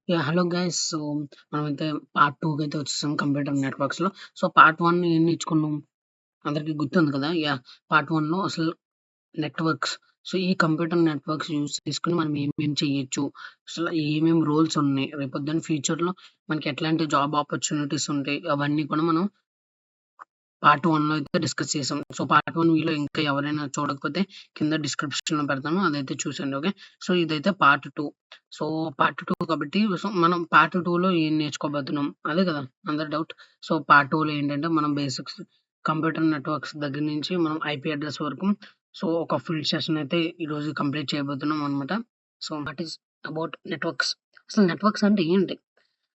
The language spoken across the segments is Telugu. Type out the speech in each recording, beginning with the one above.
Hello guys. సో, మనమైతే పార్ట్ 2 కైతే వచ్చేసాం కంప్యూటర్ నెట్వర్క్స్‌లో. సో, పార్ట్ 1 ఏం నేర్చుకున్నాం? అందరికి గుర్తుంది కదా! పార్ట్ 1లో అసలు నెట్వర్క్స్. సో, ఈ కంప్యూటర్ నెట్వర్క్స్ యూజ్ చేసుకొని మనం ఏమేం చేయొచ్చు? అసలు ఏమేం రోల్స్ ఉన్నాయి? రేపొద్దున ఫ్యూచర్‌లో మనకి ఎట్లాంటి జాబ్ ఆపర్చునిటీస్ ఉంటాయి? అవన్నీ కూడా మనం పార్ట్ 1లో అయితే డిస్కస్ చేసాం. సో, పార్ట్ 1 మీలో ఇంకా ఎవరైనా చూడకపోతే కింద డిస్క్రిప్షన్‌లో పెడతాను. అదైతే చూసేయండి. ఓకే. సో, ఇదైతే పార్ట్ 2. సో, పార్ట్ 2 కాబట్టి మనం పార్ట్ 2లో ఏం నేర్చుకోబోతున్నాం? అదే కదా అందరి డౌట్. సో, పార్ట్ 2లో ఏంటంటే మనం బేసిక్స్ కంప్యూటర్ నెట్వర్క్స్ దగ్గర నుంచి మనం ఐపీ అడ్రెస్ వరకు సో, ఒక ఫుల్ సెషన్ అయితే ఈరోజు కంప్లీట్ చేయబోతున్నాం అనమాట. So, what is about networks? అసలు నెట్వర్క్స్ అంటే ఏంటి?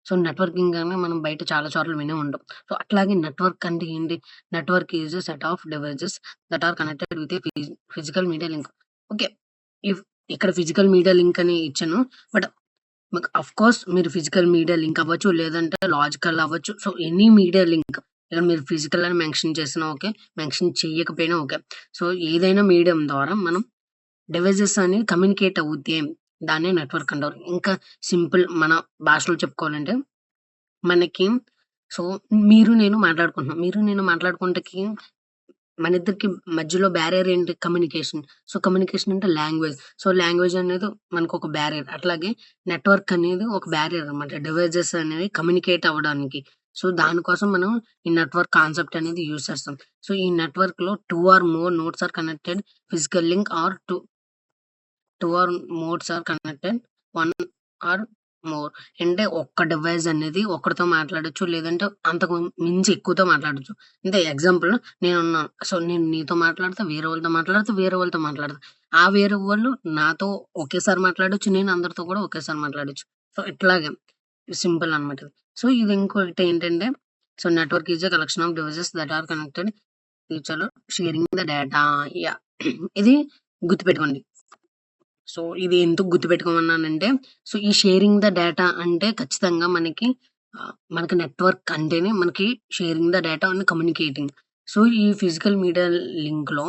సో, నెట్వర్కింగ్ అని మనం బయట చాలా చోట్ల వినే ఉంటాం. సో, అట్లాగే నెట్వర్క్ అంటే ఏంటి? Network is a set of devices that are connected with a physical media link. Okay. If ఇక్కడ ఫిజికల్ మీడియా లింక్ అని ఇచ్చాను. బట్ ఆఫ్‌కోర్స్ మీరు ఫిజికల్ మీడియా లింక్ అవ్వచ్చు, లేదంటే లాజికల్ అవ్వచ్చు. So, any media link. ఇక్కడ మీరు ఫిజికల్ అని మెన్షన్ చేసినా ఓకే. మెన్షన్ చేయకపోయినా ఓకే. సో, ఏదైనా మీడియం ద్వారా మనం డివైసెస్ అనేవి కమ్యూనికేట్ అవుతే దాన్నే నెట్వర్క్ అంటారు. ఇంకా సింపుల్ మన భాషలో చెప్పుకోవాలంటే మనకి సో, మీరు నేను మాట్లాడుకుంటున్నాం. మీరు నేను మాట్లాడుకుంటకి మనిద్దరికి మధ్యలో బ్యారియర్ ఏంటి? కమ్యూనికేషన్. సో, కమ్యూనికేషన్ అంటే లాంగ్వేజ్. సో, లాంగ్వేజ్ అనేది మనకొక బ్యారియర్. అట్లాగే నెట్వర్క్ అనేది ఒక బ్యారియర్ అన్నమాట. డివైసెస్ అనేవి కమ్యూనికేట్ అవ్వడానికి. సో, దానికోసం మనం ఈ నెట్వర్క్ కాన్సెప్ట్ అనేది యూజ్ చేస్తాం. సో, ఈ నెట్వర్క్‌లో 2 or more nodes are connected physical link or 2 or modes are connected 1 or more. అంటే ఒక్క డివైస్ అనేది ఒకరితో మాట్లాడొచ్చు. లేదంటే అంతకు మించి ఎక్కువతో మాట్లాడొచ్చు. అంటే ఎగ్జాంపుల్ నేనున్నాను. సో, నేను నీతో మాట్లాడతా, వేరే వాళ్ళతో మాట్లాడతా, వేరే వాళ్ళతో మాట్లాడతా. ఆ వేరే వాళ్ళు నాతో ఒకేసారి మాట్లాడొచ్చు. నేను అందరితో కూడా ఒకేసారి మాట్లాడొచ్చు. సో, ఇట్లాగే సింపుల్ అన్నమాట ఇది. సో, ఇది ఇంకొకటి ఏంటంటే so, network is a collection of devices that are connected each other sharing the data. Yeah! ఇది గుర్తుపెట్టుకోండి. సో, ఇది ఎందుకు గుర్తుపెట్టుకోమన్నానంటే, సో, ఈ షేరింగ్ ద డేటా అంటే ఖచ్చితంగా మనకి నెట్వర్క్ అంటేనే మనకి sharing the data and communicating. So, ఈ ఫిజికల్ మీడియా లింక్‌లో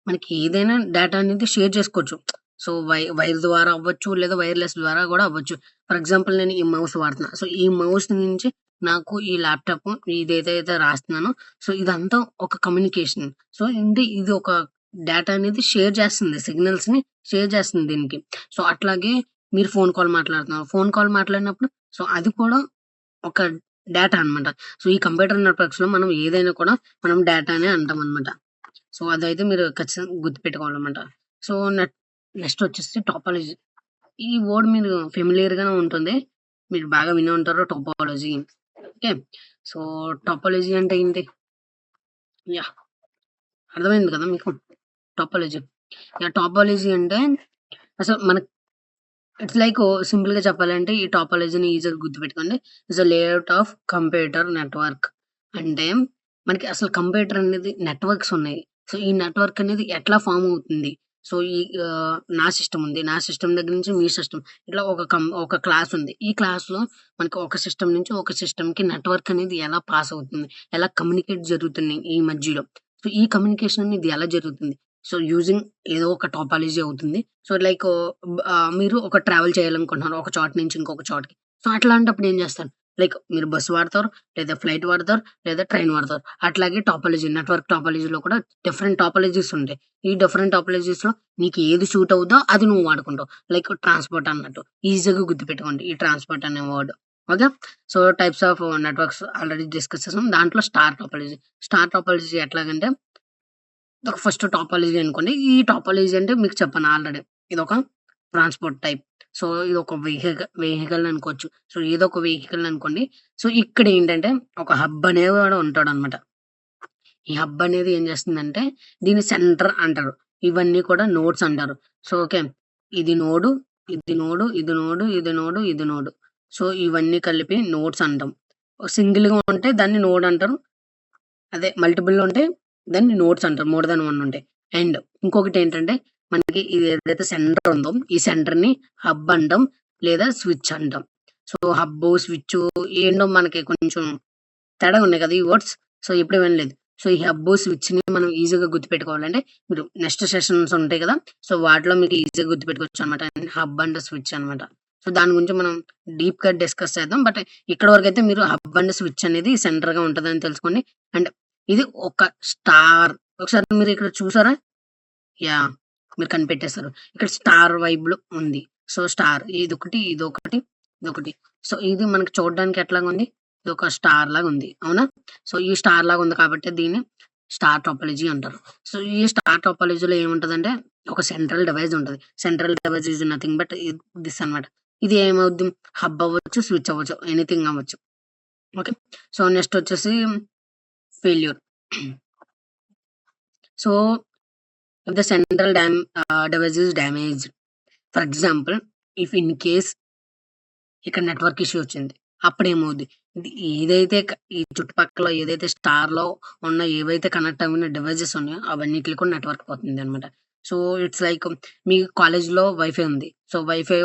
మనకి ఏదైనా డేటా అనేది షేర్ చేసుకోవచ్చు. సో, వైర్ ద్వారా అవ్వచ్చు, లేదా వైర్‌లెస్ ద్వారా గూడా అవ్వచ్చు. ఫర్ ఎగ్జాంపుల్ నేను ఈ మౌస్ వాడుతున్నా. సో, ఈ మౌస్ నుంచి నాకు ఈ ల్యాప్‌టాప్ ఇదేదైతే రాస్తున్నానో, సో, ఇదంతా ఒక కమ్యూనికేషన్. సో, ఇది ఒక డేటా అనేది షేర్ చేస్తుంది. సిగ్నల్స్‌ని షేర్ చేస్తుంది దీనికి. సో, అట్లాగే మీరు ఫోన్ కాల్ మాట్లాడుతున్నారు. ఫోన్ కాల్ మాట్లాడినప్పుడు సో, అది కూడా ఒక డేటా అన్నమాట. సో, ఈ కంప్యూటర్ నెట్వర్క్స్‌లో మనం ఏదైనా కూడా మనం డేటానే అంటామన్నమాట. సో, అదైతే మీరు ఖచ్చితంగా గుర్తుపెట్టుకోవాలన్నమాట. సో, నెక్స్ట్ వచ్చేసి టోపోలాజీ. ఈ వర్డ్ మీరు ఫెమిలియర్ గానే ఉంటుంది. మీరు బాగా వినే ఉంటారు టోపోలాజీ. ఓకే. సో, టోపోలాజీ అంటే ఏంటి? యాహ్! అర్థమైంది కదా మీకు? టోపోలాజీ. టోపోలాజీ అంటే అసలు ఇట్స్ లైక్ సింపుల్‌గా చెప్పాలంటే ఈ టోపోలాజీని ఈజీగా గుర్తుపెట్టుకోండి. It's a layout of computer network. అంటే మనకి అసలు కంప్యూటర్ అనేది నెట్వర్క్స్ ఉన్నాయి. సో, ఈ నెట్వర్క్ అనేది ఎట్లా ఫార్మ్ అవుతుంది? సో, నా సిస్టమ్ ఉంది. నా సిస్టమ్ దగ్గర నుంచి మీ సిస్టమ్ ఇట్లా ఒక క్లాస్ ఉంది. ఈ క్లాస్‌లో మనకి ఒక సిస్టమ్ నుంచి ఒక సిస్టమ్‌కి నెట్వర్క్ అనేది ఎలా పాస్ అవుతుంది? ఎలా కమ్యూనికేట్ జరుగుతున్నాయి ఈ మధ్యలో? సో, ఈ కమ్యూనికేషన్ అనేది ఎలా జరుగుతుంది? సో, యూజింగ్ ఏదో ఒక టోపోలాజీ అవుతుంది. సో, లైక్ మీరు ఒక ట్రావెల్ చేయాలనుకుంటున్నారు. ఒక చోట నుంచి ఇంకొక చోటకి. సో, అట్లాంటప్పుడు ఏం చేస్తారు? లైక్ మీరు బస్ వాడతారు, లేదా ఫ్లైట్ వాడతారు, లేదా ట్రైన్ వాడతారు. అట్లాగే టోపోలాజీ, నెట్వర్క్ టోపోలాజీలో కూడా డిఫరెంట్ టోపోలాజీస్ ఉంటాయి. ఈ డిఫరెంట్ టోపోలాజీస్‌లో నీకు ఏది సూట్ అవుద్దో అది నువ్వు వాడుకుంటావు. లైక్ ట్రాన్స్‌పోర్ట్ అన్నట్టు. ఈజీగా గుర్తుపెట్టుకోండి ఈ ట్రాన్స్‌పోర్ట్ అనే word. Okay. So, types of networks already discuss చేసాం. దాంట్లో స్టార్ టోపోలాజీ. స్టార్ టోపోలాజీ ఎట్లాగంటే ఒక ఫస్ట్ టాపాలజీ అనుకోండి. ఈ టాపాలజీ అంటే మీకు చెప్పాను ఆల్రెడీ. ఇదొక ట్రాన్స్‌పోర్ట్ టైప్. సో, ఇదొక వెహికల్ అనుకోవచ్చు. సో, ఏదో ఒక వెహికల్ అనుకోండి. సో, ఇక్కడేంటంటే ఒక హబ్ అనేవాడు ఉంటాడనమాట. ఈ హబ్ అనేది ఏం చేస్తుందంటే దీన్ని సెంటర్ అంటారు. ఇవన్నీ కూడా నోడ్స్ అంటారు. So, okay. ఇది నోడు, ఇది నోడు, ఇది నోడు, ఇది నోడు, ఇది నోడు. సో, ఇవన్నీ కలిపి నోడ్స్ అంటాం. సింగిల్‌గా ఉంటే దాన్ని నోడ్ అంటారు. అదే మల్టిపుల్‌లో ఉంటే దాన్ని నోడ్స్ అంటారు. మోర్ థాన్ 1 ఉంటే. అండ్ ఇంకొకటేంటంటే మనకి ఇది ఏదైతే సెంటర్ ఉందో ఈ సెంటర్‌ని హబ్ అంటాం. లేదా స్విచ్ అంటాం. సో, హబ్బు, స్విచ్చు ఏంటో మనకి కొంచెం తేడాగా ఉన్నాయి కదా! ఈ వర్డ్స్. సో, ఎప్పుడు వినలేదు. సో, ఈ హబ్బు, స్విచ్‌ని మనం ఈజీగా గుర్తుపెట్టుకోవాలంటే మీరు నెక్స్ట్ సెషన్స్ ఉంటాయి కదా! సో, వాటిలో మీకు ఈజీగా గుర్తుపెట్టుకోవచ్చనమాట. హబ్ అండ్ స్విచ్ అనమాట. సో, దాని గురించి మనం డీప్‌గా డిస్కస్ చేద్దాం. బట్ ఇక్కడి వరకైతే మీరు హబ్ అండ్ స్విచ్ అనేది సెంటర్‌గా ఉంటదని తెలుసుకోండి. అండ్ ఇది ఒక స్టార్. ఒకసారి మీరు ఇక్కడ చూసారా? యాహ్! మీరు కనిపెట్టేసారు. ఇక్కడ స్టార్ వైబ్‌లో ఉంది. సో, స్టార్ ఇదొకటి, ఇదొకటి, ఇదొకటి. సో, ఇది మనకి చూడడానికి ఎట్లాగుంది? ఇదొక స్టార్ లాగుంది. అవునా? సో, ఈ స్టార్ లాగుంది కాబట్టి దీన్ని స్టార్ టోపోలజీ అంటారు. సో, ఈ స్టార్ టోపోలజీలో ఏముంటదంటే ఒక సెంట్రల్ డివైస్ ఉంటది. Central device is nothing but this అన్నమాట. ఇది ఏమవుద్ది? హబ్ అవ్వచ్చు, స్విచ్ అవ్వచ్చు. ఎనీథింగ్ అవ్వచ్చు. ఓకే. సో, నెక్స్ట్ వచ్చేసి failure. So, if the central device is damaged, for example if in case ఇక్కడ నెట్వర్క్ ఇష్యూ వచ్చింది. అప్పుడేమవుద్ది? ఇది ఏదైతే ఈ చుట్టుపక్కల ఏదైతే స్టార్‌లో ఉన్న ఏవైతే కనెక్ట్ అయిన డివైసెస్ ఉన్నాయో అవన్నిట్లికి కూడా నెట్వర్క్ పోతుందనమాట. సో, ఇట్స్ లైక్ మీ కాలేజ్‌లో వైఫై ఉంది. సో, వైఫై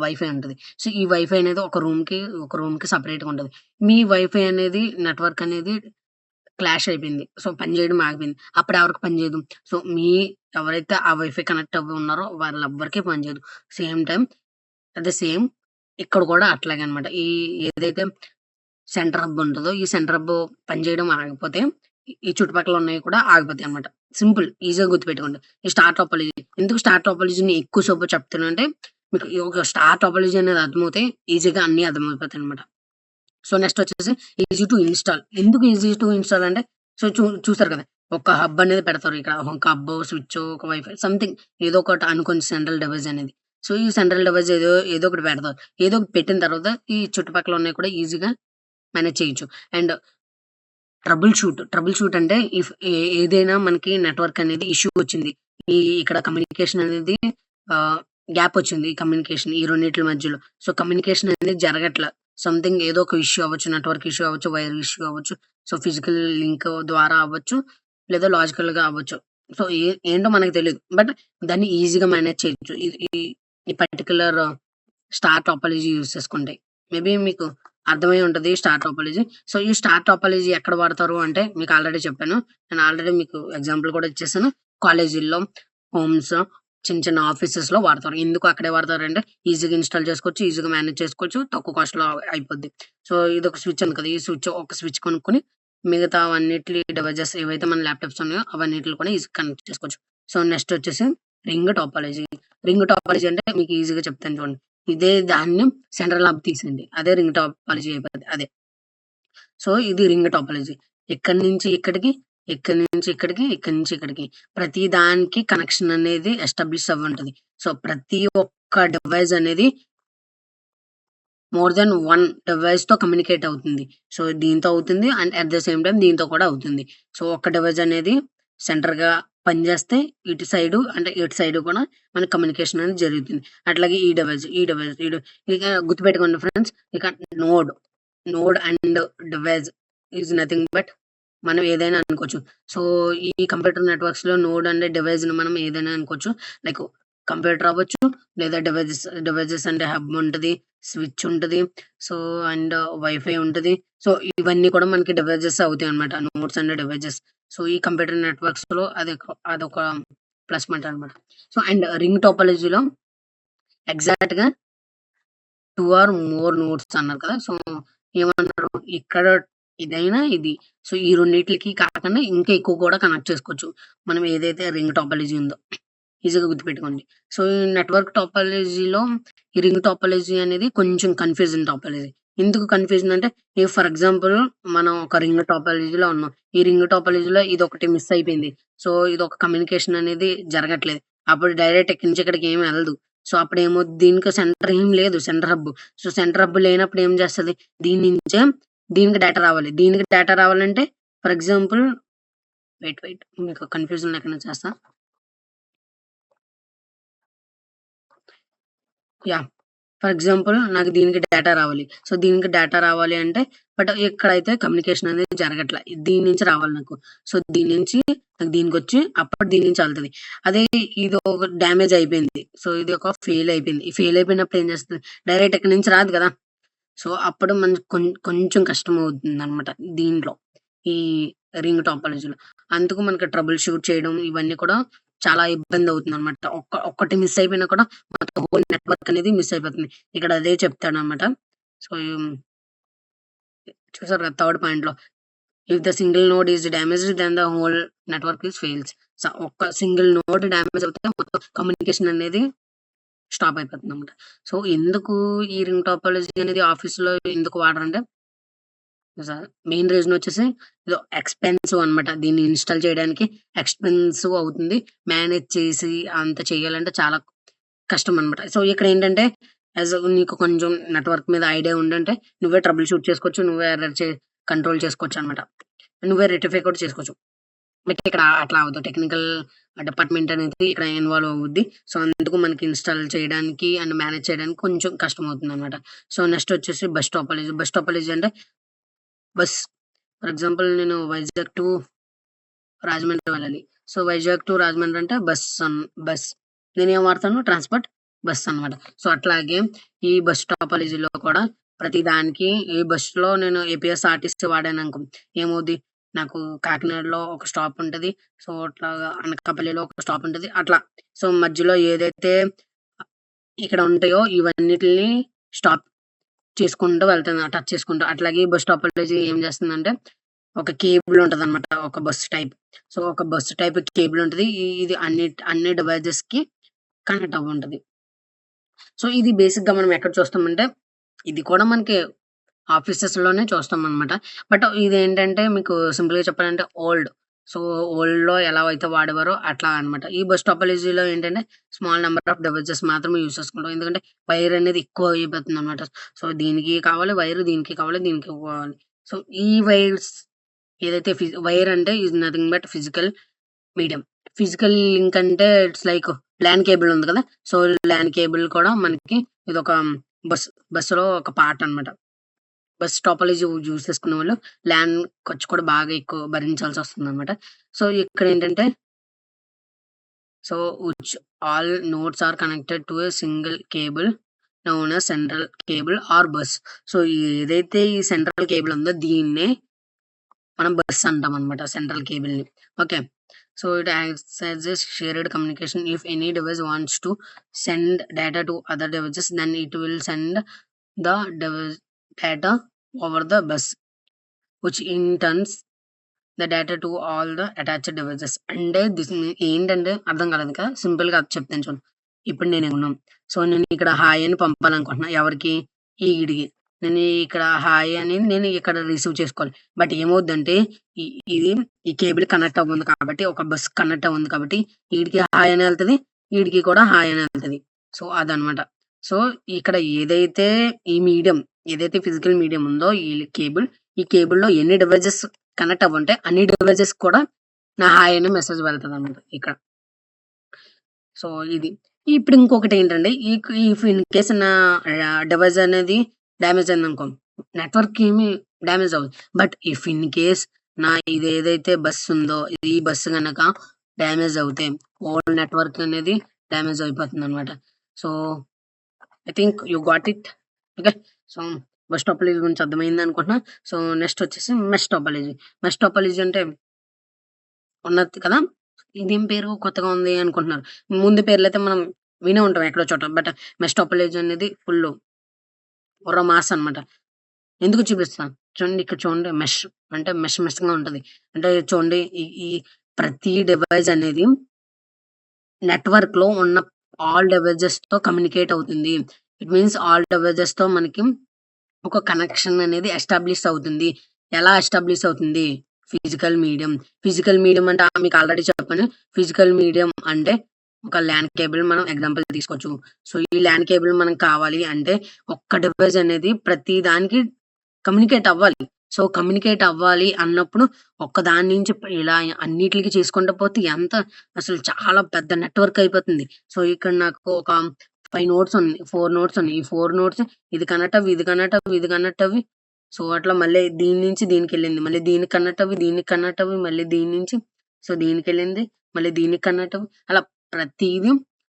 వైఫై ఉంటది. సో, ఈ వైఫై అనేది ఒక రూమ్‌కి సెపరేట్‌గా ఉంటది. మీ వైఫై అనేది నెట్వర్క్ అనేది క్లాష్ అయిపోయింది. సో, పని చేయడం ఆగిపోయింది. అప్పుడు ఎవరికి పని చేయదు? సో, ఎవరైతే ఆ వైఫై కనెక్ట్ అవ్వి ఉన్నారో వాళ్ళెవ్వరికీ పని చేయదు. Same time at the same ఇక్కడ కూడా అట్లాగే అన్నమాట. ఏదైతే సెంటర్ హబ్ ఉంటదో, ఈ సెంటర్ హబ్ పనిచేయడం ఆగిపోతే, ఈ చుట్టుపక్కల ఉన్నయి కూడా ఆగిపోతాయన్నమాట. సింపుల్. ఈజీగా గుర్తుపెట్టుకోండి. ఈ స్టార్ టోపోలజీ. ఎందుకు స్టార్ టోపోలజీని ఎక్కువ సేపు చెప్తున్నానంటే, మీకు ఈ ఒక స్టార్ టోపోలజీ అనేది అర్థమవుతే ఈజీగా అన్నీ అర్థమైపోతాయన్నమాట. సో, నెక్స్ట్ వచ్చేసి ఈజీ టు ఇన్‌స్టాల్. ఎందుకు ఈజీ టు ఇన్‌స్టాల్ అంటే, సో, చూసారు కదా! ఒక హబ్ అనేది పెడతారు ఇక్కడ. ఒక హబ్బో, స్విచ్చో, ఒక వైఫై సంథింగ్ ఏదో ఒకటి అనుకోండి సెంట్రల్ డివైస్ అనేది. సో, ఈ సెంట్రల్ డివైస్ ఏదో ఒకటి పెడతారు. ఏదో ఒకటి పెట్టిన తర్వాత ఈ చుట్టుపక్కల ఉన్నయి కూడా ఈజీగా మేనేజ్ చేయొచ్చు. అండ్ ట్రబుల్ షూట్ అంటే ఏదైనా మనకి నెట్వర్క్ అనేది ఇష్యూ వచ్చింది. ఇక్కడ కమ్యూనికేషన్ అనేది గ్యాప్ వచ్చింది. కమ్యూనికేషన్ ఈ రెండిట్ల మధ్యలో. సో, కమ్యూనికేషన్ అనేది జరగట్ల. సంథింగ్ ఏదో ఒక ఇష్యూ అవ్వచ్చు. నెట్వర్క్ ఇష్యూ అవ్వచ్చు. వైర్ ఇష్యూ అవ్వచ్చు. సో, ఫిజికల్ లింక్ ద్వారా అవ్వచ్చు. లేదా లాజికల్‌గా అవ్వచ్చు. సో, ఏంటో మనకు తెలీదు. బట్ దాన్ని ఈజీగా మేనేజ్ చేయొచ్చు. ఇది ఈ ఈ పర్టిక్యులర్ స్టార్ టోపోలజీ యూజ్ చేసుకుంటే. మేబీ మీకు అర్థమై ఉంటది స్టార్ టోపోలజీ. సో, ఈ స్టార్ టోపోలజీ ఎక్కడ వాడతారు అంటే మీకు ఆల్రెడీ చెప్పాను. నేను ఆల్రెడీ మీకు ఎగ్జాంపుల్ కూడా ఇచ్చేసాను. కాలేజీల్లో, హోమ్స్, చిన్న ఆఫీసెస్‌లో వాడతారు. ఎందుకు అక్కడే వాడతారంటే ఈజీగా ఇన్‌స్టాల్ చేసుకోవచ్చు. ఈజీగా మేనేజ్ చేసుకోవచ్చు. తక్కువ కాస్ట్‌లో అయిపోద్ది. సో, ఇదొక స్విచ్ ఉంది కదా! ఈ ఒక స్విచ్ కొనుక్కొని మిగతావన్నిట్లి డివైజెస్ ఏవైతే మన ల్యాప్‌టాప్స్ ఉన్నాయో అవన్నిటిని కూడా ఈజీగా కనెక్ట్ చేసుకోవచ్చు. సో, నెక్స్ట్ వచ్చేసి రింగ్ టోపోలజీ. రింగ్ టోపోలజీ అంటే మీకు ఈజీగా చెప్తాను చూడండి. ఇదే దాన్ని సెంట్రల్ హబ్ తీసేయండి. అదే రింగ్ టోపోలజీ అయిపోద్ది. అదే. సో, ఇది రింగ్ టోపోలజీ. ఇక్కడి నుంచి ఇక్కడికి, ఇక్కడి నుంచి ఇక్కడికి, ఇక్కడి నుంచి ఇక్కడికి. ప్రతి దానికి కనెక్షన్ అనేది ఎస్టాబ్లిష్ అవ్వుంటది. సో, ప్రతి ఒక్క డివైస్ అనేది మోర్ థాన్ 1 డివైస్‌తో కమ్యూనికేట్ అవుతుంది. సో, దీంతో అవుతుంది and at the same time దీంతో కూడా అవుతుంది. సో, ఒక్క డివైస్ అనేది సెంటర్‌గా పనిచేస్తే ఇటు సైడు కూడా మనకి కమ్యూనికేషన్ అనేది జరుగుతుంది. అట్లాగే ఇక గుర్తుపెట్టుకోండి ఫ్రెండ్స్. ఇక node, node and device is nothing but మనం ఏదైనా అనుకోవచ్చు. సో, ఈ కంప్యూటర్ నెట్వర్క్స్‌లో నోడ్ అండ్ డివైస్‌ని మనం ఏదైనా అనుకోవచ్చు. లైక్ కంప్యూటర్ అవ్వచ్చు, లేదా డివైసెస్ అంటే హబ్ ఉంటది, స్విచ్ ఉంటది. సో, అండ్ వైఫై ఉంటది. సో, ఇవన్నీ కూడా మనకి డివైజెస్ అవుతాయన్నమాట. Nodes and devices. సో, ఈ కంప్యూటర్ నెట్వర్క్స్‌లో అదొక ప్లస్ పాయింట్ అన్నమాట. సో, అండ్ రింగ్ టోపోలజీలో ఎగ్జాక్ట్‌గా 2 ఆర్ మోర్ నోడ్స్ అన్నారు కదా! సో, ఏమంటారు ఇక్కడ ఇదైనా ఇది. సో, ఈ రెండిట్లికి కాకుండా ఇంకా ఎక్కువ కూడా కనెక్ట్ చేసుకోవచ్చు. మనం ఏదైతే రింగ్ టోపోలజీ ఉందో. ఈజీగా గుర్తుపెట్టుకోండి. సో, ఈ నెట్వర్క్ టోపోలజీలో ఈ రింగ్ టోపోలజీ అనేది కొంచెం కన్‌ఫ్యూజింగ్ టోపోలజీ. ఎందుకు కన్‌ఫ్యూజన్ అంటే ఫర్ ఎగ్జాంపుల్ మనం ఒక రింగ్ టోపోలజీలో ఉన్నాం. ఈ రింగ్ టోపోలజీలో ఇదొకటి మిస్ అయిపోయింది. సో, ఇదొక కమ్యూనికేషన్ అనేది జరగట్లేదు. అప్పుడు డైరెక్ట్ ఇక్కడి నుంచి ఇక్కడికి ఏమి ఎళ్ళదు. సో, అప్పుడేమవుద్ది దీనికి సెంటర్ ఏం లేదు. Centre hub. So, centre hub లేనప్పుడు ఏం చేస్తది? దీని నుంచే దీనికి డేటా రావాలి. దీనికి డేటా రావాలంటే ఫర్ ఎగ్జాంపుల్ వెయిట్ మీకు కన్‌ఫ్యూజన్ లేకుండా చేస్తా. యాహ్! ఫర్ ఎగ్జాంపుల్ నాకు దీనికి డేటా రావాలి. సో, దీనికి డేటా రావాలి అంటే బట్ ఇక్కడైతే కమ్యూనికేషన్ అనేది జరగట్ల. దీని నుంచి రావాలి నాకు. సో, దీని నుంచి నాకు దీనికొచ్చి అప్పుడు దీని నుంచి ఎళ్తది. అదే ఇదొక డ్యామేజ్ అయిపోయింది. సో, ఇది ఒక ఫెయిల్ అయిపోయింది. ఈ ఫెయిల్ అయిపోయినప్పుడు ఏం చేస్తది? డైరెక్ట్ ఇక్కడి నుంచి రాదు కదా! సో, అప్పుడు మనకు కొంచెం కష్టమవుతుందనమాట దీంట్లో. ఈ రింగ్ టోపోలజీలో. అందుకు మనకి ట్రబుల్ షూట్ చేయడం ఇవన్నీ కూడా చాలా ఇబ్బందవుతుందనమాట. ఒక్కటి మిస్ అయిపోయినా కూడా మొత్తం హోల్ నెట్‌వర్క్ అనేది మిస్ అయిపోతుంది. ఇక్కడ అదే చెప్తాడనమాట. సో, చూసారు కదా థర్డ్ పాయింట్‌లో. If the single node is damaged then the whole network fails. ఒక్క సింగిల్ నోడ్ డ్యామేజ్ అవుతే మొత్తం కమ్యూనికేషన్ అనేది స్టాప్ అయిపోతుందనమాట. సో, ఎందుకు ఈ రింగ్ టోపోలాజీ అనేది ఆఫీస్‌లో ఎందుకు వాడరంటే మెయిన్ రీజన్ వచ్చేసి ఇదో ఎక్స్‌పెన్సివ్ అనమాట. దీన్ని ఇన్‌స్టాల్ చేయడానికి ఎక్స్‌పెన్సివ్ అవుతుంది. మేనేజ్ చేసి అంత చేయాలంటే చాలా కష్టం అనమాట. సో, ఇక్కడేంటంటే నీకు కొంచెం నెట్‌వర్క్ మీద ఐడియా ఉండంటే నువ్వే ట్రబుల్ షూట్ చేసుకోవచ్చు. నువ్వే ఎర్రర్ కంట్రోల్ చేసుకోవచ్చనమాట. నువ్వే రెక్టిఫై కూడా చేసుకోవచ్చు. బట్ ఇక్కడ అట్లా అవ్వదు. టెక్నికల్ డిపార్ట్‌మెంట్ అనేది ఇక్కడ ఇన్వాల్వ్ అవుద్ది. సో, అందుకు మనకి ఇన్‌స్టాల్ చేయడానికి అండ్ మేనేజ్ చేయడానికి కొంచెం కష్టమవుతుందనమాట. సో, నెక్స్ట్ వచ్చేసి బస్ టోపోలాజీ. బస్ టోపోలాజీ అంటే బస్ ఫర్ ఎగ్జాంపుల్ నేను వైజాగ్ టు రాజమండ్రి వెళ్ళాలి. సో, వైజాగ్ టు రాజమండ్రి అంటే బస్. నేనేం వాడతాను ట్రాన్స్‌పోర్ట్ బస్ అనమాట. సో, అట్లాగే ఈ బస్ టాపాలజీలో కూడా ప్రతి దానికి ఈ బస్‌లో నేను ఏపీఎస్ఆర్టీసీ వాడాననుకో ఏమవుద్ది నాకు కాకినాడలో ఒక స్టాప్ ఉంటది. సో, అట్లాగా అనకాపల్లిలో ఒక స్టాప్ ఉంటది. అట్లా. సో, మధ్యలో ఏదైతే ఇక్కడ ఉంటాయో ఇవన్నిటిని స్టాప్ చేసుకుంటూ వెళ్తాను. టచ్ చేసుకుంటూ. అట్లాగే బస్ టాపాలజీ ఏం చేస్తుందంటే ఒక కేబుల్ ఉంటదనమాట. ఒక బస్ టైప్. సో, ఒక బస్ టైప్ కేబుల్ ఉంటది. ఇది అన్ని డివైజెస్‌కి కనెక్ట్ అవ్వుంటది. సో, ఇది బేసిక్‌గా మనం ఎక్కడ చూస్తామంటే, ఇది కూడా మనకి ఆఫీసెస్‌లోనే చూస్తామనమాట. బట్ ఇదేంటంటే మీకు సింపుల్‌గా చెప్పాలంటే ఓల్డ్. సో, ఓల్డ్‌లో ఎలా అయితే వాడేవారో అట్లా అనమాట. ఈ బస్ టాపోలాజీలో ఏంటంటే స్మాల్ నంబర్ ఆఫ్ డివైజెస్ మాత్రమే యూజ్ చేసుకుంటాం. ఎందుకంటే వైర్ అనేది ఎక్కువ అయిపోతుందనమాట. సో, దీనికి కావాలి వైర్, దీనికి కావాలి, దీనికి కావాలి. సో, ఈ వైర్స్ ఏదైతే వైర్ అంటే is nothing but physical medium. Physical link అంటే ఇట్స్ లైక్ ల్యాన్ కేబుల్ ఉంది కదా! సో, ల్యాన్ కేబుల్ కూడా మనకి ఇదొక బస్సులో ఒక పార్ట్ అనమాట. బస్ టాపోలాజీ యూజ్ చేసుకునేవాళ్ళు ల్యాన్ ఖర్చు కూడా బాగా ఎక్కువ భరించాల్సొస్తుందనమాట. సో, ఇక్కడేంటంటే so, which all nodes are connected to a single cable known as central cable or bus. So, ఏదైతే ఈ సెంట్రల్ కేబుల్ ఉందో దీన్నే మనం బస్ అంటామనమాట. సెంట్రల్ కేబుల్‌ని. Okay. So, it acts as a shared communication. If any device wants to send data to other devices then it will send the device data over the bus which in turns the data to all the attached devices. అంటే ఏంటంటే అర్థం కాలేదు కదా! సింపుల్‌గా చెప్తాను చూడు. ఇప్పుడు నేనున్నాం. సో, నేను ఇక్కడ హాయ్ అని పంపాలనుకుంటున్నా. ఎవరికి? ఈడికి. నేను ఇక్కడ హాయ్ అని నేను ఇక్కడ రిసీవ్ చేసుకోవాలి. బట్ ఏమవుద్దంటే ఇ ఇది ఈ కేబుల్ కనెక్ట్ అవ్వుంది కాబట్టి ఒక బస్ కనెక్ట్ అవ్వుంది కాబట్టి ఈడికి హాయ్ అని ఎళ్తది. ఈడికి కూడా హాయ్ అని ఎళ్తది. సో, అదనమాట. సో, ఇక్కడ ఏదైతే ఈ మీడియం ఏదైతే ఫిజికల్ మీడియం ఉందో ఈ కేబుల్‌లో ఎన్ని డివైసెస్ కనెక్ట్ అవ్వుంటే అన్ని డివైసెస్ కూడా నా హాయ్ అనే మెసేజ్ వెళ్తదనమాట ఇక్కడ. సో, ఇది. ఇప్పుడు ఇంకొకటేంటంటే ఇఫ్ ఇన్ కేస్ నా డివైస్ అనేది డ్యామేజ్ అయిందనుకో నెట్వర్క్ ఏమి డ్యామేజ్ అవ్వదు. బట్ ఇఫ్ ఇన్ కేస్ నా ఇదేదైతే బస్ ఉందో ఈ బస్ గనక డ్యామేజ్ అవుతే హోల్ నెట్వర్క్ అనేది డ్యామేజ్ అయిపోతుందనమాట. So, I think you got it. Okay. So, bus topology గురించి అర్థమైందనుకుంటున్నా. సో, నెక్స్ట్ వచ్చేసి మెష్ టాపోలాజీ. మెష్ టాపోలాజీ అంటే ఉన్నది కదా! ఇదేం పేరు కొత్తగా ఉంది అనుకుంటున్నారు. ముందు పేర్లయితే మనం వినే ఉంటాం ఎక్కడో చోట. బట్ మెష్ టాపోలాజీ అనేది ఫుల్లు బుర్ర మాస్ అనమాట. ఎందుకు చూపిస్తా? చూడండి ఇక్కడ చూడండి అంటే మెష్‌గా ఉంటది. అంటే చూడండి ఈ ఈ ప్రతి డివైస్ అనేది నెట్వర్క్‌లో ఉన్న ఆల్ డివైసెస్‌తో కమ్యూనికేట్ అవుతుంది. ఇట్ మీన్స్ ఆల్ డివైసెస్‌తో మనకి ఒక కనెక్షన్ అనేది ఎస్టాబ్లిష్ అవుతుంది. ఎలా ఎస్టాబ్లిష్ అవుతుంది? ఫిజికల్ మీడియం అంటే మీకు ఆల్రెడీ చెప్పాను. ఫిజికల్ మీడియం అంటే ఒక ల్యాన్ కేబుల్ మనం ఎగ్జాంపుల్ తీసుకోవచ్చు. సో, ఈ ల్యాన్ కేబుల్ మనకు కావాలి అంటే ఒక్క డివైస్ అనేది ప్రతి దానికి కమ్యూనికేట్ అవ్వాలి. సో, కమ్యూనికేట్ అవ్వాలి అన్నప్పుడు ఒక్కదాని నుంచి ఇలా అన్నిట్లికి చేసుకుంటూ పోతే అసలు చాలా పెద్ద నెట్వర్క్ అయిపోతుంది. సో, ఇక్కడ నాకు ఒక 5 నోడ్స్ ఉన్నాయి. 4 నోడ్స్ ఉన్నాయి. ఈ 4 నోడ్స్ ఇది కనెక్ట్ అవ్వి, ఇది కనెక్ట్ అవ్వి, ఇది కనెక్ట్ అవ్వి. సో, అట్లా మళ్ళీ దీని నుంచి దీనికెళ్ళింది. మళ్ళీ దీనికి కనెక్ట్ అవ్వి, దీనికి కనెక్ట్ అవ్వి, మళ్ళీ దీని నుంచి సో, దీనికెళ్ళింది. మళ్ళీ దీనికి కనెక్ట్ అవ్వి. అలా ప్రతీది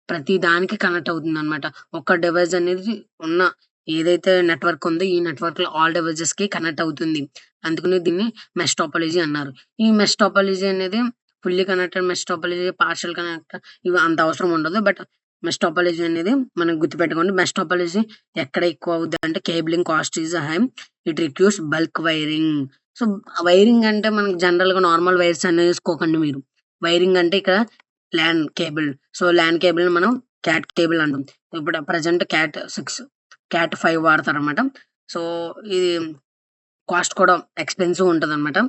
ప్రతి దానికి కనెక్ట్ అవుతుందనమాట. ఒక డివైస్ అనేది ఉన్న ఏదైతే నెట్వర్క్ ఉందో ఈ నెట్వర్క్‌లో ఆల్ డివైసెస్‌కి కనెక్ట్ అవుతుంది. అందుకనే దీన్ని మెష్ టాపోలాజీ అన్నారు. ఈ మెష్ టాపోలాజీ అనేది fully connected mesh topology, partial connected ఇవి అంత అవసరం ఉండదు. బట్ మెష్ టాపాలజీ అనేది మనం గుర్తుపెట్టుకోండి. మెష్ టాపాలజీ ఎక్కడ ఎక్కువ అవుద్ది అంటే cabling cost is high, it requires bulk wiring. So wiring అంటే మనకి జనరల్ గా నార్మల్ వైర్స్ అనేవి వేసుకోకండి మీరు. వైరింగ్ అంటే ఇక్కడ LAN cable. So LAN cable మనం క్యాట్ కేబుల్ అంటాం. ఇప్పుడు ప్రజెంట్ క్యాట్ 5 వాడతారనమాట. సో ఇది కాస్ట్ కూడా ఎక్స్పెన్సివ్ ఉంటదనమాట.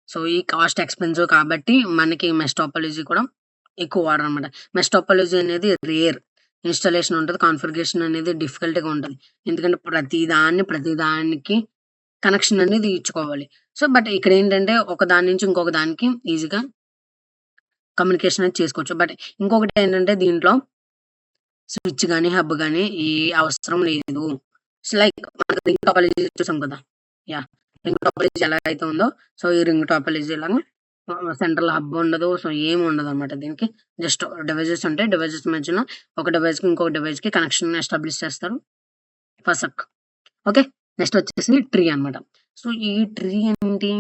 సో ఈ కాస్ట్ ఎక్స్పెన్సివ్ కాబట్టి మనకి మెష్ టాపాలజీ కూడా ఎక్కువ వాడరనమాట. మెష్ టాపాలజీ అనేది రేర్. ఇన్‌స్టాలేషన్ ఉంటది. కాన్ఫిగరేషన్ అనేది డిఫికల్ట్‌గా ఉంటది. ఎందుకంటే ప్రతి దానికి కనెక్షన్ అనేది ఇచ్చుకోవాలి. సో బట్ ఇక్కడేంటంటే ఒక దాని నుంచి ఇంకొక దానికి ఈజీగా కమ్యూనికేషన్ అనేది చేసుకోవచ్చు. బట్ ఇంకొకటేంటంటే దీంట్లో స్విచ్ గాని, హబ్ గాని అవసరం లేదు. సో లైక్ మనకు రింగ్ టాపాలజీ చూసాం కదా! యాహ్! రింగ్ టాపాలజీ ఎలా అయితే ఉందో సో ఈ రింగ్ టాపాలజీ లాగా సెంట్రల్ హబ్ ఉండదు. సో ఏమి ఉండదనమాట దీనికి. జస్ట్ డివైసెస్ ఉంటాయి. డివైసెస్ మధ్యన ఒక డివైస్‌కి ఇంకొక డివైస్‌కి కనెక్షన్ ఎస్టాబ్లిష్ చేస్తారు. ఫసక్. ఓకే. నెక్స్ట్ వచ్చేసి ట్రీ అనమాట. సో ఈ ట్రీ ఏంటి?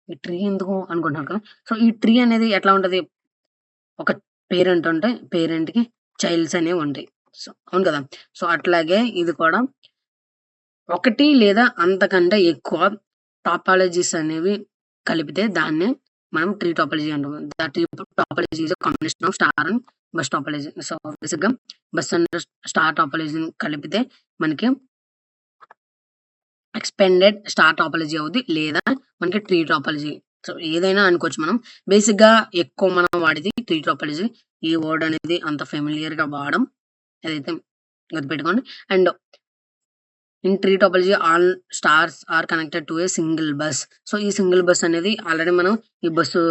ఈ ట్రీ ఎందుకు అనుకుంటున్నారు కదా! సో ఈ ట్రీ అనేది ఎట్లా ఉంటది? ఒక పేరెంట్ ఉంటే పేరెంట్‌కి చైల్డ్స్ అనేవి ఉంటాయి. సో అవును కదా! సో అట్లాగే ఇది కూడా ఒకటి లేదా అంతకంటే ఎక్కువ టాపాలజీస్ అనేవి కలిపితే దాన్నే మనం ట్రీ టాపాలజీ అంటాం. The tree topology is a combination of star and bus topology. So బేసిక్‌గా బస్ అండ్ స్టార్ టాపాలజీని కలిపితే మనకి ఎక్స్‌పెండెడ్ స్టార్ టాపాలజీ అవుద్ది. లేదా మనకి ట్రీ టాపాలజీ. సో ఏదైనా అనుకోవచ్చు మనం. బేసిక్‌గా ఎక్కువ మనం వాడేది ట్రీ టాపాలజీ. ఈ వర్డ్ అనేది అంత ఫెమిలియర్‌గా వాడం. అదైతే గుర్తుపెట్టుకోండి. And in tree topology all stars are connected to a single bus. So ఈ సింగిల్ బస్ అనేది ఆల్రెడీ మనం ఈ బస్సు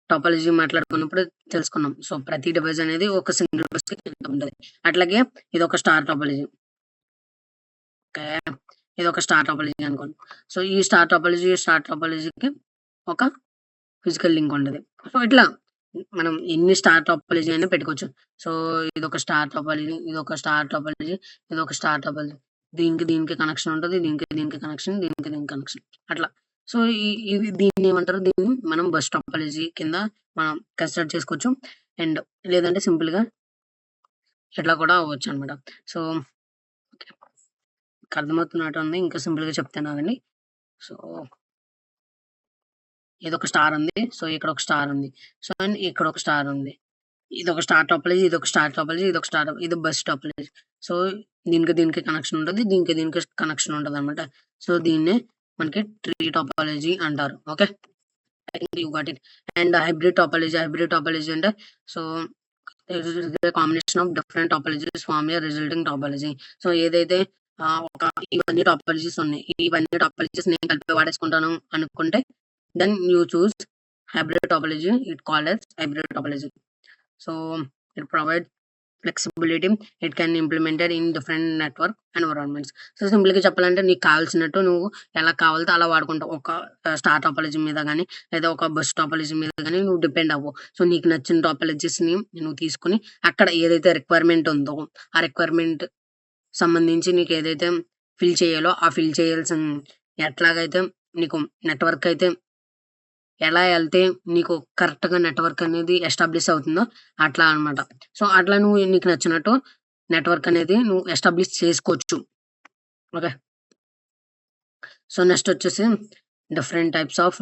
టాపాలజీ మాట్లాడుకున్నప్పుడు తెలుసుకున్నాం. సో ప్రతి డివైస్ అనేది ఒక సింగిల్ బస్‌కి కనెక్ట్ ఉంటది. అట్లాగే ఇదొక స్టార్ టాపాలజీ. ఓకే. ఇదొక స్టార్ టాపాలజీ అనుకోండి. సో ఈ స్టార్ టాపాలజీకి ఒక ఫిజికల్ లింక్ ఉంటది. సో ఇట్లా మనం ఎన్ని స్టార్ టాపాలజీ అయినా పెట్టుకోవచ్చు. సో ఇదొక స్టార్ టాపాలజీ, ఇదొక స్టార్ టాపాలజీ, ఇదొక స్టార్ టాపాలజీ. దీనికి కనెక్షన్ ఉంటది. దీనికి కనెక్షన్, దీనికి కనెక్షన్. అట్లా. సో దీన్నేమంటారు? దీన్ని మనం బస్ టాపాలజీ కింద మనం కన్సిడర్ చేసుకోవచ్చు. అండ్ లేదంటే సింపుల్‌గా ఇట్లా కూడా అవ్వొచ్చనమాట. So okay. మీకు అర్థమవుతున్నట్టుంది. ఇంకా సింపుల్‌గా చెప్తాను ఆగండి. సో ఇదొక స్టార్ ఉంది. సో ఇక్కడొక స్టార్ ఉంది. సో అండ్ ఇక్కడొక స్టార్ ఉంది. ఇదొక స్టార్ టాపాలజీ, ఇదొక స్టార్ టాపాలజీ, ఇదొక స్టార్ ఇది బస్ టాపాలజీ. సో దీనికి కనెక్షన్ ఉంటది. దీనికి కనెక్షన్ ఉంటదనమాట. సో దీన్నే మనకి ట్రీ టాపాలజీ అంటారు. Okay. I think you got it. And hybrid topology అంటే so it is the combination of different topologies form a resulting topology. So ఏదైతే ఇవన్నీ టాపాలజీస్ ఉన్నాయి. ఇవన్నీ టాపాలజీస్ నేను కలిపి వాడేసుకుంటాను అనుకుంటే then you choose hybrid topology. It called as hybrid topology. So it provides flexibility. It can implemented in different network environments. So సింపుల్‌గా చెప్పాలంటే నీకు కావాల్సినట్టు నువ్వు ఎలా కావాలితే అలా వాడుకుంటావు. ఒక స్టార్ టాపాలజీ మీద గాని, లేదా ఒక బస్ టాపాలజీ మీద గాని నువ్వు డిపెండ్ అవ్వవు. సో నీకు నచ్చిన టాపాలజీస్‌ని నువ్వు తీసుకొని అక్కడ ఏదైతే రిక్వైర్మెంట్ ఉందో ఆ రిక్వైర్మెంట్ సంబంధించి నీకు ఏదైతే ఫిల్ చేయాలో ఆ ఫిల్ చేయాల్సిన ఎట్లాగైతే నీకు నెట్వర్క్ అయితే ఎలా ఎళ్తే నీకు కరెక్ట్‌గా నెట్వర్క్ అనేది ఎస్టాబ్లిష్ అవుతుందో అట్లా అన్నమాట. సో అట్లా నువ్వు నీకు నచ్చినట్టు నెట్వర్క్ అనేది నువ్వు ఎస్టాబ్లిష్ చేసుకోవచ్చు. ఓకే. సో నెక్స్ట్ వచ్చేసి different types of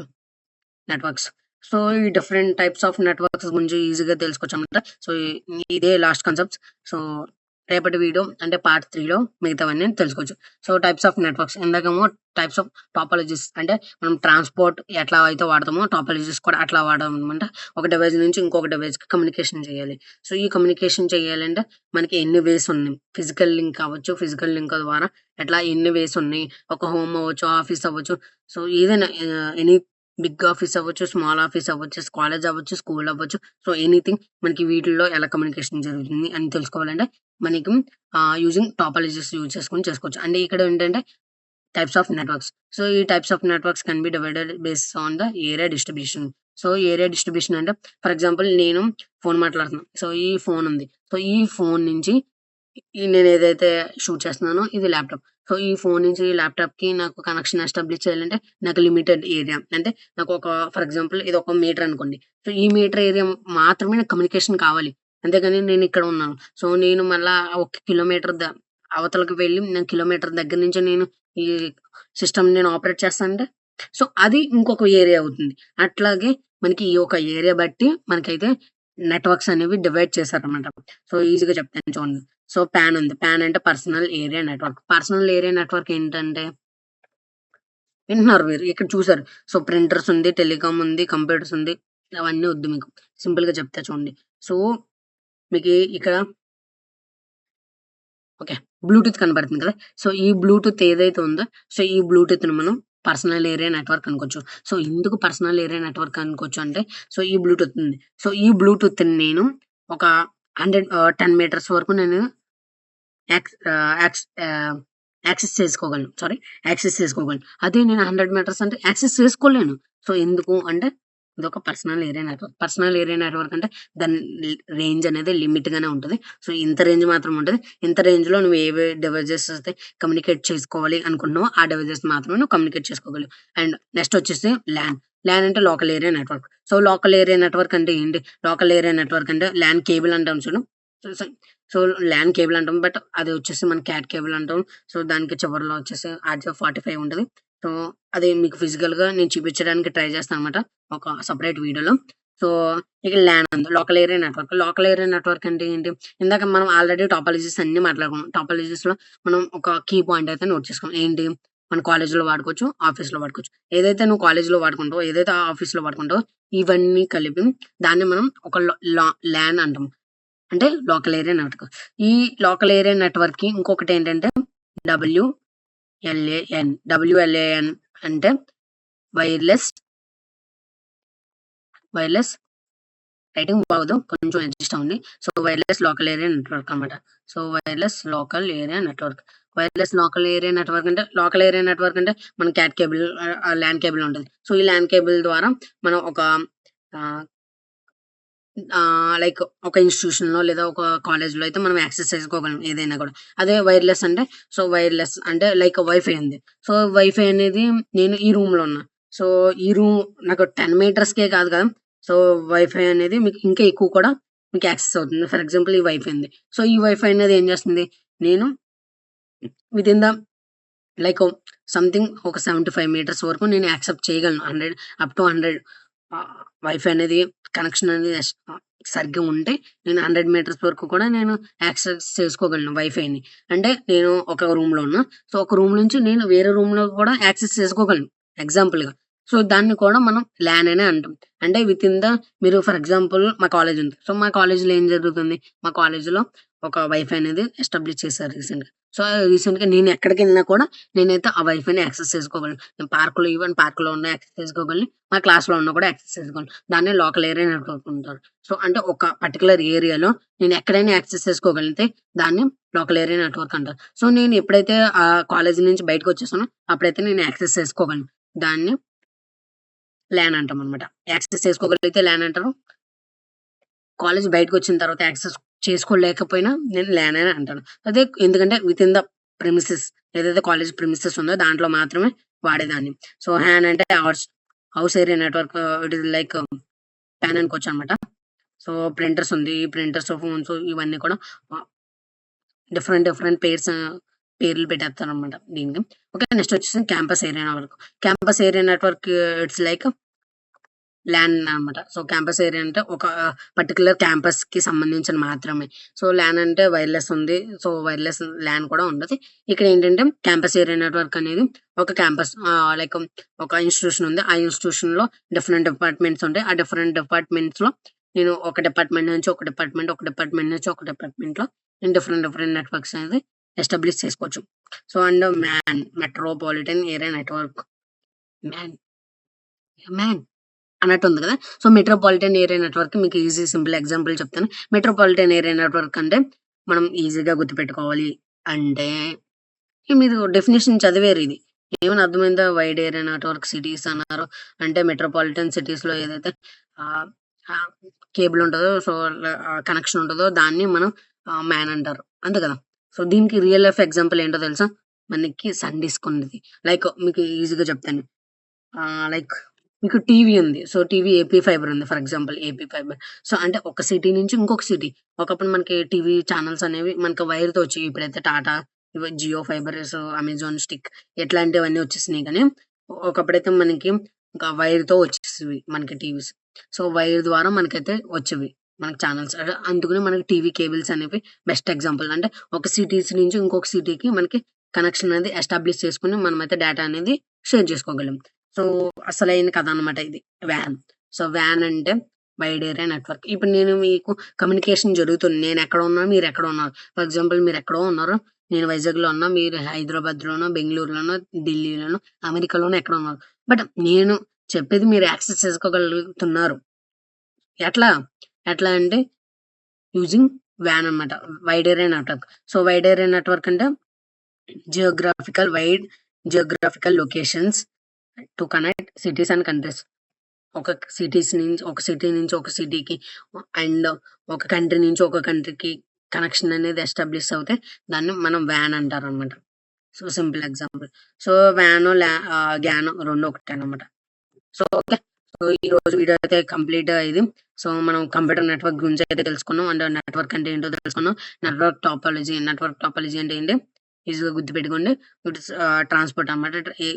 networks. So ఈ డిఫరెంట్ టైప్స్ ఆఫ్ నెట్వర్క్స్ గురించి ఈజీగా తెలుసుకోవచ్చనమాట. సో ఇదే లాస్ట్ కాన్సెప్ట్స్. సో రేపటి వీడియో అంటే పార్ట్ 3లో మిగతావన్నీ తెలుసుకోవచ్చు. సో టైప్స్ ఆఫ్ నెట్వర్క్స్ ఇందాకేమో టైప్స్ ఆఫ్ టాపాలజీస్ అంటే మనం ట్రాన్స్‌పోర్ట్ ఎట్లా అయితే వాడతామో టాపాలజీస్ కూడా అట్లా వాడామనమాట. ఒక డివైస్ నుంచి ఇంకొక డివైస్‌కి కమ్యూనికేషన్ చేయాలి. సో ఈ కమ్యూనికేషన్ చేయాలంటే మనకి ఎన్ని వేస్ ఉన్నాయి. ఫిజికల్ లింక్ అవ్వచ్చు. ఫిజికల్ లింక్ ద్వారా ఎట్లా ఎన్ని వేస్ ఉన్నాయి. ఒక హోమ్ అవ్వచ్చు, ఆఫీస్ అవ్వచ్చు. సో ఏదైనా ఎనీ బిగ్ ఆఫీస్ అవ్వచ్చు, స్మాల్ ఆఫీస్ అవ్వచ్చు, కాలేజ్ అవ్వచ్చు, స్కూల్ అవ్వచ్చు. సో ఎనీథింగ్ మనకి వీటిల్లో ఎలా కమ్యూనికేషన్ జరుగుతుంది అని తెలుసుకోవాలంటే మనకి యూజింగ్ టాపాలజీస్ యూజ్ చేసుకొని చేసుకోవచ్చు. అండ్ ఇక్కడ ఏంటంటే టైప్స్ ఆఫ్ నెట్వర్క్స్. సో ఈ types of networks can be divided based on the area distribution. So area distribution అంటే ఫర్ ఎగ్జాంపుల్ నేను ఫోన్ మాట్లాడుతున్నాను. సో ఈ ఫోన్ ఉంది. సో ఈ ఫోన్ నుంచి నేను ఏదైతే షూట్ చేస్తున్నానో ఇది ల్యాప్‌టాప్. సో, ఈ ఫోన్ నుంచి ల్యాప్‌టాప్‌కి నాకు కనెక్షన్ ఎస్టాబ్లిష్ చేయాలంటే నాకు లిమిటెడ్ ఏరియా అంటే నాకు ఒక ఫర్ ఎగ్జాంపుల్ ఇది ఒక మీటర్ అనుకోండి. సో, ఈ మీటర్ ఏరియా మాత్రమే నాకు కమ్యూనికేషన్ కావాలి. అంతేగాని నేను ఇక్కడ ఉన్నాను. సో, నేను మళ్ళా ఒక కిలోమీటర్ అవతలకి వెళ్లి నేను కిలోమీటర్ దగ్గర నుంచే నేను ఈ సిస్టమ్‌ని నేను ఆపరేట్ చేస్తానంటే సో, అది ఇంకొక ఏరియా అవుతుంది. అట్లాగే మనకి ఈ ఒక ఏరియా బట్టి మనకైతే నెట్వర్క్స్ అనేవి డివైడ్ చేశారన్నమాట. సో, ఈజీగా చెప్తాను చూడండి. సో, పాన్ ఉంది. పాన్ అంటే personal area network. Personal area network ఏంటంటే వింటున్నారు మీరు. ఇక్కడ చూసారు. సో, ప్రింటర్స్ ఉంది, టెలికామ్ ఉంది, కంప్యూటర్స్ ఉంది. అవన్నీ వద్దు మీకు. సింపుల్‌గా చెప్తా చూడండి. సో, మీకి ఇక్కడ ఓకే. బ్లూటూత్ కనపడుతుంది కదా! సో, ఈ బ్లూటూత్ ఏదైతే ఉందో, సో, ఈ బ్లూటూత్‌ని మనం పర్సనల్ ఏరియా నెట్వర్క్ అనుకోవచ్చు. సో, ఎందుకు పర్సనల్ ఏరియా నెట్వర్క్ అనుకోవచ్చు అంటే, సో, ఈ బ్లూటూత్ ఉంది. సో, ఈ బ్లూటూత్‌ని నేను ఒక 10 మీటర్స్ వరకు నేను యాక్స్ ఆహ్, యాక్స్ ఆహ్, యాక్సెస్ చేసుకోగలను. యాక్సెస్ చేసుకోగలను. అదే నేను 100 మీటర్స్ అంటే యాక్సెస్ చేసుకోలేను. సో, ఎందుకు అంటే ఇదొక personal area network. Personal area network అంటే దాని రేంజ్ అనేది లిమిట్‌గానే ఉంటది. సో, ఇంత రేంజ్ మాత్రం ఉంటది. ఇంత రేంజ్‌లో నువ్వు ఏవే డివైసెస్ అయితే కమ్యూనికేట్ చేసుకోవాలి అనుకుంటున్నావో ఆ డివైసెస్ మాత్రమే నువ్వు కమ్యూనికేట్ చేసుకోగలవు. అండ్ నెక్స్ట్ వచ్చేసి ల్యాన్. ల్యాన్ అంటే local area network. So, local area network అంటే ఏంటి? లోకల్ ఏరియా నెట్వర్క్ అంటే ల్యాన్ కేబుల్ అంటాం చూడు. So, so so, LAN cable అంటాం. బట్ అది వచ్చేసి మనం క్యాట్ కేబుల్ అంటాం. సో, దానికి చివరలో వచ్చేసి RJ45 ఉంటది. సో, అది మీకు ఫిజికల్‌గా నేను చూపించడానికి ట్రై చేస్తానన్నమాట. ఒక సెపరేట్ వీడియోలో. సో, ఇక ల్యాన్ ఉంది. Local area network. Local area network అంటే ఏంటి? ఇందాక మనం ఆల్రెడీ టాపాలజీస్ అన్నీ మాట్లాడుకున్నాం. టాపాలజీస్‌లో మనం ఒక కీ పాయింట్ అయితే నోట్ చేసుకున్నాం. ఏంటి? మన కాలేజ్‌లో వాడుకోవచ్చు, ఆఫీస్‌లో వాడుకోవచ్చు. ఏదైతే నువ్వు కాలేజ్‌లో వాడుకుంటావో, ఏదైతే ఆఫీస్‌లో వాడుకుంటావో ఇవన్నీ కలిపి దాన్ని మనం ఒక ల్యాన్ అంటాం. అంటే లోకల్ ఏరియా నెట్వర్క్. ఈ లోకల్ ఏరియా నెట్వర్క్‌కి ఇంకొకటేంటంటే డబ్ల్యూఎల్ఏఎన్. డబ్ల్యూఎల్ఏఎన్ అంటే వైర్‌లెస్ వైర్‌లెస్ రైటింగ్ బాగోదు. కొంచెం అడ్జస్ట్ అవ్వండి. So, wireless local area network అన్నమాట. So, wireless local area network. Wireless local area network అంటే లోకల్ ఏరియా నెట్వర్క్ అంటే మన క్యాట్ కేబుల్ ల్యాన్ కేబుల్ ఉంటది. సో, ఈ ల్యాన్ కేబుల్ ద్వారా మనం ఒక ఆహ్, లైక్ ఒక ఇన్‌స్టిట్యూషన్‌లో లేదా ఒక కాలేజ్‌లో అయితే మనం యాక్సెస్ చేసుకోగలం ఏదైనా కూడా. అదే వైర్‌లెస్ అంటే సో, వైర్‌లెస్ అంటే లైక్ వైఫై ఉంది. సో, వైఫై అనేది నేను ఈ రూమ్‌లో ఉన్నా. సో, ఈ రూమ్ నాకు 10 మీటర్స్‌కే కాదు కదా! సో, వైఫై అనేది మీకు ఇంకా ఎక్కువ కూడా మీకు యాక్సెస్ అవుతుంది. ఫర్ ఎగ్జాంపుల్ ఈ వైఫై ఉంది. సో, ఈ వైఫై అనేది ఏం చేస్తుంది? నేను వితిన్ ద లైక్ సంథింగ్ ఒక 75 మీటర్స్ వరకు నేను యాక్సెప్ట్ చేయగలను. 100 అప్ టు 100 వైఫై అనేది కనెక్షన్ అనేది సరిగ్గా ఉంటే నేను 100 మీటర్స్ వరకు కూడా నేను యాక్సెస్ చేసుకోగలను వైఫైని. అంటే నేను ఒక రూమ్‌లో ఉన్నా. సో, ఒక రూమ్ నుంచి నేను వేరే రూమ్‌లో కూడా యాక్సెస్ చేసుకోగలను ఎగ్జాంపుల్‌గా. సో, దాన్ని కూడా మనం ల్యాన్ అనే అంటాం. అంటే వితిన్ ద మీరు ఫర్ ఎగ్జాంపుల్ మా కాలేజ్ ఉంది. సో, మా కాలేజ్‌లో ఏం జరుగుతుంది? మా కాలేజ్‌లో ఒక వైఫై అనేది ఎస్టాబ్లిష్ చేశారు రీసెంట్‌గా. సో, రీసెంట్‌గా నేను ఎక్కడికెళ్ళినా కూడా నేనైతే ఆ వైఫైని యాక్సెస్ చేసుకోగలను. నేను పార్క్‌లో ఈవెన్ పార్క్‌లో ఉన్న యాక్సెస్ చేసుకోగలను. మా క్లాస్‌లో ఉన్నా కూడా యాక్సెస్ చేసుకోగలను. దాన్నే లోకల్ ఏరియా నెట్వర్క్ అంటారు. సో, అంటే ఒక పర్టిక్యులర్ ఏరియాలో నేను ఎక్కడైనా యాక్సెస్ చేసుకోగలిగితే దాన్ని లోకల్ ఏరియా నెట్వర్క్ అంటారు. సో, నేను ఎప్పుడైతే కాలేజీ నుంచి బయటకొచ్చేసానో అప్పుడైతే నేను యాక్సెస్ చేసుకోగలను. దాన్ని ల్యాన్ అంటామనమాట. యాక్సెస్ చేసుకోగలిగితే ల్యాన్ అంటారు. కాలేజ్ బయటకొచ్చిన తర్వాత యాక్సెస్ చేసుకోలేకపోయినా నేను ల్యాన్ అనే అంటాను. అదే ఎందుకంటే వితిన్ ద ప్రిమిసెస్ ఏదైతే కాలేజ్ ప్రిమిసెస్ ఉందో దాంట్లో మాత్రమే వాడేదాన్ని. సో, హ్యాన్ అంటే house area network it is like PAN అనుకోవచ్చనమాట. సో, ప్రింటర్స్ ఉంది. ఈ ప్రింటర్స్, ఫోన్స్ ఇవన్నీ కూడా ఆహ్, డిఫరెంట్ పేర్లు పెట్టేస్తారనమాట దీనికి. ఓకే. నెక్స్ట్ వచ్చేసి campus area network. Campus area network it's like LAN అన్నమాట. సో, క్యాంపస్ ఏరియా అంటే ఒక పర్టిక్యులర్ క్యాంపస్‌కి సంబంధించిన మాత్రమే. సో, ల్యాన్ అంటే వైర్‌లెస్ ఉంది. సో, వైర్‌లెస్ ల్యాన్ కూడా ఉంటది. ఇక్కడేంటంటే క్యాంపస్ ఏరియా నెట్వర్క్ అనేది ఒక క్యాంపస్ లైక్ ఒక ఇన్‌స్టిట్యూషన్ ఉంది. ఆ ఇన్‌స్టిట్యూషన్‌లో డిఫరెంట్ డిపార్ట్‌మెంట్స్ ఉంటాయి. ఆ డిఫరెంట్ డిపార్ట్‌మెంట్స్‌లో నేను ఒక డిపార్ట్‌మెంట్ నుంచి ఒక డిపార్ట్‌మెంట్, ఒక డిపార్ట్‌మెంట్ నుంచి ఒక డిపార్ట్‌మెంట్‌లో నేను డిఫరెంట్ నెట్వర్క్స్ అనేది ఎస్టాబ్లిష్ చేసుకోవచ్చు. So, and metropolitan area network. MAN MAN అన్నట్టుంది కదా! సో, మెట్రోపాలిటన్ ఏరియా నెట్వర్క్ మీకు సింపుల్ ఎగ్జాంపుల్ చెప్తాను. మెట్రోపాలిటన్ ఏరియా నెట్వర్క్ అంటే మనం ఈజీగా గుర్తుపెట్టుకోవాలి అంటే మీరు డెఫినిషన్ చదివారు ఇది. ఏమని అర్థమైందా? వైడ్ ఏరియా నెట్వర్క్ సిటీస్ అన్నారు. అంటే మెట్రోపాలిటన్ సిటీస్‌లో ఏదైతే ఆహ్, ఆహ్, కేబుల్ ఉంటదో సో, కనెక్షన్ ఉంటదో దాన్ని మనం మ్యాన్ అంటారు. అంతే కదా! సో, దీనికి రియల్ లైఫ్ ఎగ్జాంపుల్ ఏంటో తెలుసా? మనకి సన్ డిస్క్ ఉన్నది. లైక్ మీకు ఈజీగా చెప్తాను. లైక్ మీకు టీవీ ఉంది. సో, టీవీ ఏపీ ఫైబర్ ఉంది. For example AP fibre. So, అంటే ఒక సిటీ నుంచి ఇంకొక సిటీ. ఒకప్పుడు మనకి టీవీ ఛానెల్స్ అనేవి మనకు వైర్‌తో వచ్చేయి. ఇప్పుడైతే Tata, Jio fibres, Amazon stick ఇట్లాంటివన్నీ వచ్చేసినాయి కానీ, ఒకప్పుడైతే మనకి ఇంకా వైర్‌తో వచ్చేసేవి మనకి టీవీస్. సో, వైర్ ద్వారా మనకైతే వచ్చేవి. మనకి ఛానెల్స్. అందుకని మనకి టీవీ కేబుల్స్ అనేవి బెస్ట్ ఎగ్జాంపుల్. అంటే ఒక సిటీస్ నుంచి ఇంకొక సిటీకి మనకి కనెక్షన్ అనేది ఎస్టాబ్లిష్ చేసుకొని మనమైతే డేటా అనేది షేర్ చేసుకోగలం. సో, అసలైన కథ అన్నమాట ఇది వాన్. సో, వాన్ అంటే వైడ్ ఏరియా నెట్వర్క్. ఇప్పుడు నేను మీకు కమ్యూనికేషన్ జరుగుతుంది. నేనెక్కడ ఉన్నాను, మీరెక్కడ ఉన్నారు. ఫర్ ఎగ్జాంపుల్ మీరెక్కడో ఉన్నారు. నేను వైజాగ్‌లో ఉన్నా, మీరు హైదరాబాద్‌లోనో, బెంగుళూరులోనో, ఢిల్లీలోనో, అమెరికాలోనో ఎక్కడో ఉన్నారు. బట్ నేను చెప్పేది మీరు యాక్సెస్ చేసుకోగలుగుతున్నారు. ఎట్లా? ఎట్లా అంటే యూజింగ్ వాన్ అన్నమాట. Wide area network. So, wide area network అంటే wide geographical locations to connect cities and countries. ఒక సిటీ నుంచి ఒక సిటీకి అండ్ ఒక కంట్రీ నుంచి ఒక కంట్రీకి కనెక్షన్ అనేది ఎస్టాబ్లిష్ అవుతే దాన్ని మనం వాన్ అంటారనమాట. So, simple example. సో, గ్యానో 2 ఒకటే అనమాట. So, okay. సో, ఈరోజు వీడియో అయితే కంప్లీట్ ఇది. సో, మనం కంప్యూటర్ నెట్వర్క్ గురించి అయితే తెలుసుకున్నాం. అండ్ నెట్వర్క్ అంటే ఏంటో తెలుసుకున్నాం. నెట్వర్క్ టాపాలజీ అంటే ఏంటి? ఈజీగా గుర్తుపెట్టుకోండి. ఇట్స్ ట్రాన్స్‌పోర్ట్ అనమాట.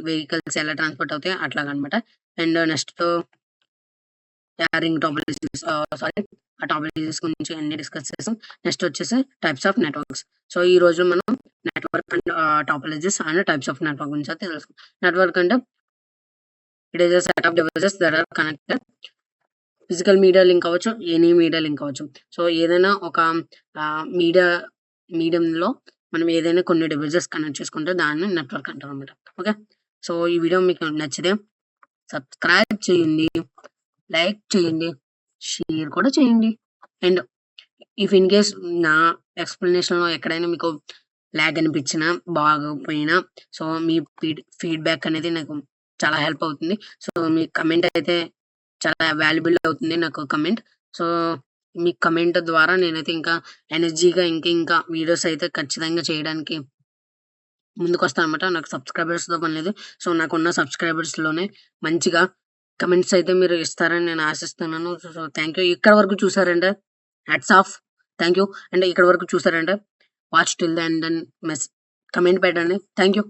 వెహికల్స్ ఎలా ట్రాన్స్‌పోర్ట్ అవుతాయో అట్లాగనమాట. అండ్ నెక్స్ట్ రింగ్ టాపాలజీస్ సారీ ఆ టాపాలజీస్ గురించి అన్ని డిస్కస్ చేసాం. నెక్స్ట్ వచ్చేసి టైప్స్ ఆఫ్ నెట్వర్క్స్. సో, ఈ రోజు మనం network and topologies and types of network గురించి అయితే తెలుసుకున్నాం. నెట్వర్క్ అంటే it is a set of devices that are connected. Physical media link అవ్వచ్చు, ఎనీ మీడియా లింక్ అవ్వచ్చు. సో, ఏదైనా ఒక మీడియా మీడియంలో మనం ఏదైనా కొన్ని డివైసెస్ కనెక్ట్ చేసుకుంటే దాన్ని నెట్వర్క్ అంటారనమాట. ఓకే. సో, ఈ వీడియో మీకు నచ్చితే సబ్స్క్రైబ్ చేయండి, లైక్ చేయండి, షేర్ కూడా చేయండి. అండ్ ఇఫ్ ఇన్ కేస్ నా ఎక్స్‌ప్లనేషన్‌లో ఎక్కడైనా మీకు లాగ్ అనిపించినా, బాగోకపోయినా సో, మీ ఫీడ్‌బ్యాక్ అనేది నాకు చాలా హెల్ప్ అవుతుంది. సో, మీ కమెంట్ అయితే చాలా వాల్యుబుల్ అవుతుంది నాకు కమెంట్. సో, మీ కమెంట్ ద్వారా నేనైతే ఇంకా ఎనర్జీగా ఇంకా వీడియోస్ అయితే ఖచ్చితంగా చేయడానికి ముందుకొస్తానన్నమాట. నాకు సబ్స్క్రైబర్స్‌తో పని లేదు. సో, నాకున్న సబ్స్క్రైబర్స్‌లోనే మంచిగా కమెంట్స్ అయితే మీరు ఇస్తారని నేను ఆశిస్తున్నాను. So, thank you. ఇక్కడి వరకు చూసారంటే hats off. Thank you. And ఇక్కడి వరకు చూసారంటే watch till the end and comment పెట్టండి. Thank you.